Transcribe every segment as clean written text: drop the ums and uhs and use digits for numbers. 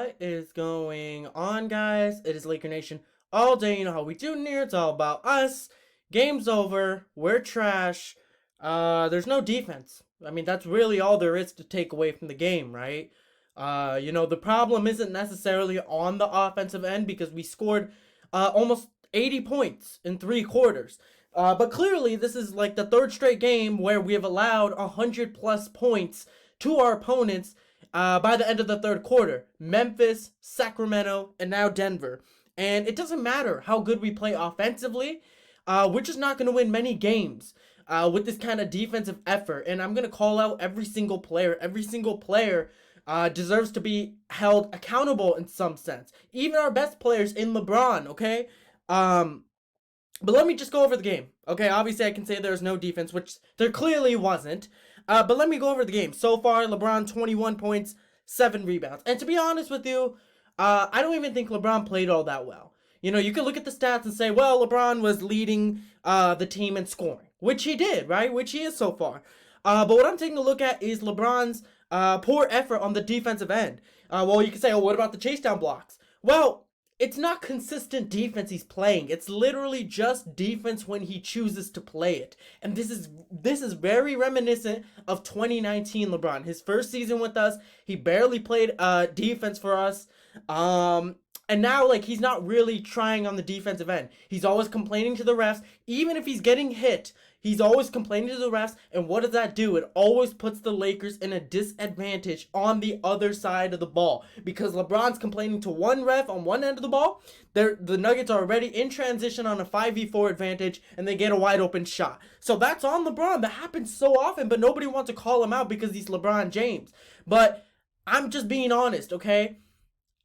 What is going on, guys? It is Laker Nation all day. You know how we do here. It's all about us. Game's over. We're trash. There's no defense. I mean, that's really all there is to take away from the game, right? The problem isn't necessarily on the offensive end because we scored almost 80 points in 3 quarters. But clearly, this is like the third straight game where we have allowed 100 plus points to our opponents by the end of the third quarter. Memphis, Sacramento, and now Denver. And it doesn't matter how good we play offensively. We're just not going to win many games with this kind of defensive effort. And I'm going to call out every single player. Every single player deserves to be held accountable in some sense. Even our best players in LeBron, okay? But let me just go over the game. Okay, obviously I can say there's no defense, which there clearly wasn't. But let me go over the game. So far, LeBron 21 points, 7 rebounds. And to be honest with you, I don't even think LeBron played all that well. You know, you can look at the stats and say, well, LeBron was leading the team in scoring, which he did, right? Which he is so far. But what I'm taking a look at is LeBron's poor effort on the defensive end. Well, you can say, oh, what about the chase down blocks? Well, it's not consistent defense he's playing. It's literally just defense when he chooses to play it. And this is very reminiscent of 2019 LeBron. His first season with us, he barely played defense for us. And now, like, he's not really trying on the defensive end. He's always complaining to the refs. Even if he's getting hit, he's always complaining to the refs. And what does that do? It always puts the Lakers in a disadvantage on the other side of the ball. Because LeBron's complaining to one ref on one end of the ball. The Nuggets are already in transition on a 5v4 advantage. And they get a wide open shot. So that's on LeBron. That happens so often. But nobody wants to call him out because he's LeBron James. But I'm just being honest, okay?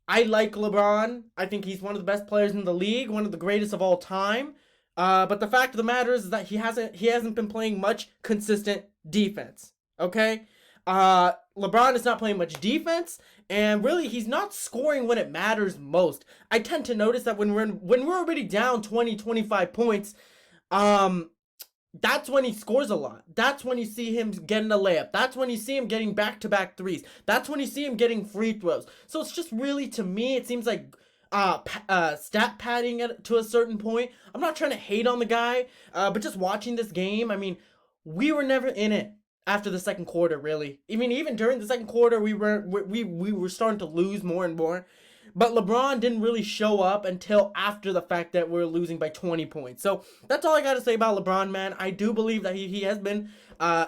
I like LeBron. I think he's one of the best players in the league, one of the greatest of all time. But the fact of the matter is that he hasn't been playing much consistent defense. Okay? LeBron is not playing much defense, and really he's not scoring when it matters most. I tend to notice that when we're already down 20, 25 points, that's when he scores a lot. That's when you see him getting a layup. That's when you see him getting back-to-back threes. That's when you see him getting free throws. So it's just really, to me, it seems like stat padding to a certain point. I'm not trying to hate on the guy, but just watching this game, I mean, we were never in it after the second quarter, really. I mean, even during the second quarter, we were starting to lose more and more. But LeBron didn't really show up until after the fact that we're losing by 20 points. So that's all I got to say about LeBron, man. I do believe that he has been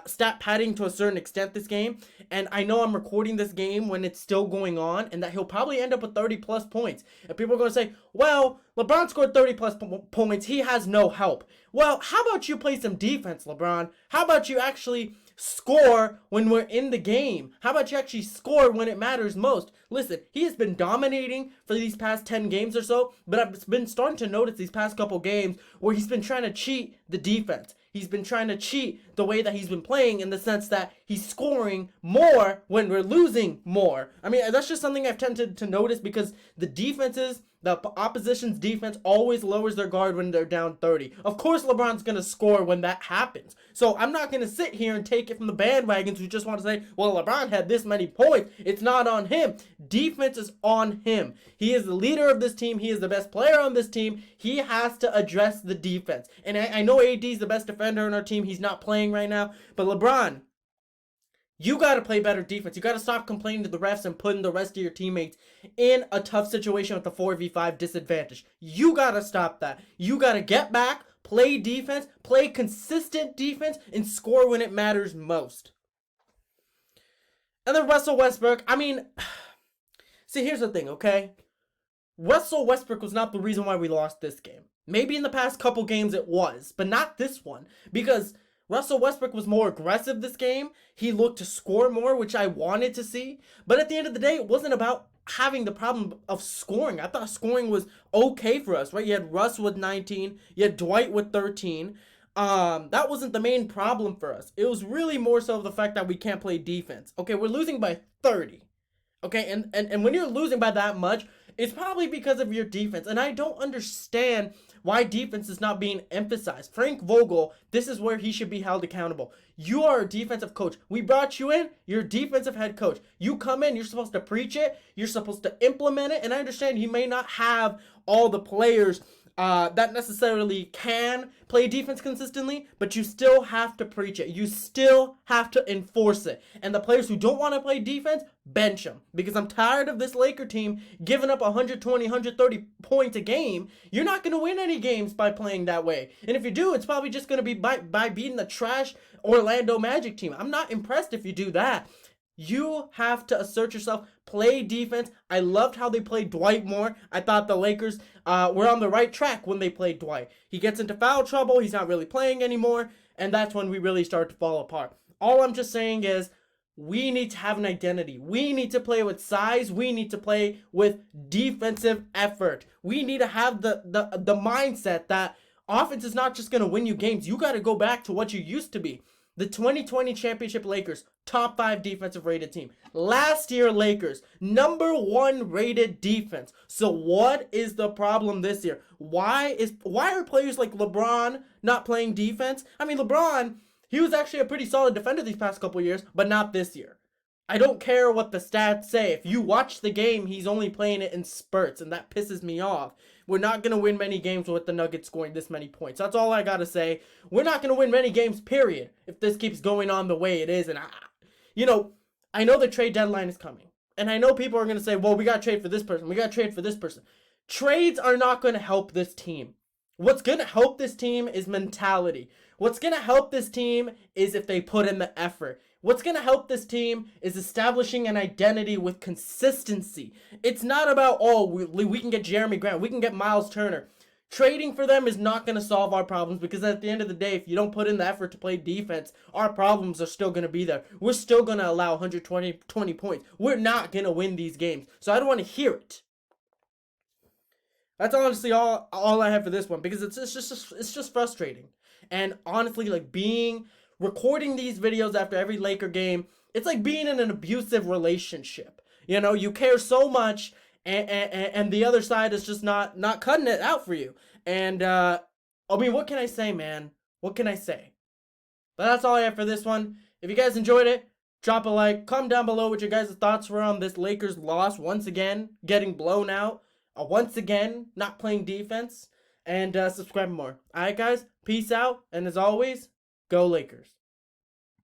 stat padding to a certain extent this game. And I know I'm recording this game when it's still going on and that he'll probably end up with 30 plus points. And people are going to say, well, LeBron scored 30 plus points. He has no help. Well, how about you play some defense, LeBron? How about you actually score when we're in the game? How about you actually score when it matters most? Listen, he has been dominating for these past 10 games or so, but I've been starting to notice these past couple games where he's been trying to cheat the defense. He's been trying to cheat the way that he's been playing in the sense that he's scoring more when we're losing more. I mean, that's just something I've tended to notice because the opposition's defense always lowers their guard when they're down 30. Of course, LeBron's going to score when that happens. So I'm not going to sit here and take it from the bandwagons who just want to say, well, LeBron had this many points. It's not on him. Defense is on him. He is the leader of this team. He is the best player on this team. He has to address the defense. And I know AD is the best defender on our team. He's not playing right now. But LeBron, you got to play better defense. You got to stop complaining to the refs and putting the rest of your teammates in a tough situation with the 4v5 disadvantage. You got to stop that. You got to get back, play defense, play consistent defense, and score when it matters most. And then Russell Westbrook, I mean, see, here's the thing, okay? Russell Westbrook was not the reason why we lost this game. Maybe in the past couple games it was, but not this one. Because Russell Westbrook was more aggressive this game. He looked to score more, which I wanted to see. But at the end of the day, it wasn't about having the problem of scoring. I thought scoring was okay for us, right? You had Russ with 19. You had Dwight with 13. That wasn't the main problem for us. It was really more so the fact that we can't play defense. Okay, we're losing by 30. Okay, and when you're losing by that much, It's probably because of your defense. And I don't understand why defense is not being emphasized. Frank Vogel, this is where he should be held accountable. You are a defensive coach. We brought you in, you're a defensive head coach. You come in, you're supposed to preach it, you're supposed to implement it. And I understand you may not have all the players that necessarily can play defense consistently, but you still have to preach it. You still have to enforce it. And the players who don't want to play defense, bench them. Because I'm tired of this Laker team giving up 120, 130 points a game. You're not going to win any games by playing that way. And if you do, it's probably just going to be by beating the trash Orlando Magic team. I'm not impressed if you do that. You have to assert yourself, play defense. I loved how they played Dwight more. I thought the Lakers were on the right track when they played Dwight. He gets into foul trouble. He's not really playing anymore. And that's when we really start to fall apart. All I'm just saying is we need to have an identity. We need to play with size. We need to play with defensive effort. We need to have the mindset that offense is not just going to win you games. You got to go back to what you used to be. The 2020 championship Lakers, top 5 defensive rated team. Last year, Lakers, number 1 rated defense. So what is the problem this year? Why are players like LeBron not playing defense? I mean, LeBron, he was actually a pretty solid defender these past couple years, but not this year. I don't care what the stats say. If you watch the game, he's only playing it in spurts, and that pisses me off. We're not going to win many games with the Nuggets scoring this many points. That's all I got to say. We're not going to win many games, period, if this keeps going on the way it is. And, I know the trade deadline is coming. And I know people are going to say, well, we got to trade for this person. We got to trade for this person. Trades are not going to help this team. What's going to help this team is mentality. What's going to help this team is if they put in the effort. What's going to help this team is establishing an identity with consistency. It's not about, we can get Jeremy Grant, we can get Miles Turner. Trading for them is not going to solve our problems because at the end of the day, if you don't put in the effort to play defense, our problems are still going to be there. We're still going to allow 120 points. We're not going to win these games. So I don't want to hear it. That's honestly all I have for this one because it's just frustrating. And honestly, recording these videos after every Laker game, it's like being in an abusive relationship. You care so much and the other side is just not cutting it out for you. And what can I say, man? What can I say? But that's all I have for this one. If you guys enjoyed it, drop a like. Comment down below what your guys' thoughts were on this Lakers loss. Once again, getting blown out. Once again, not playing defense. And subscribe more. Alright, guys? Peace out. And as always, go Lakers.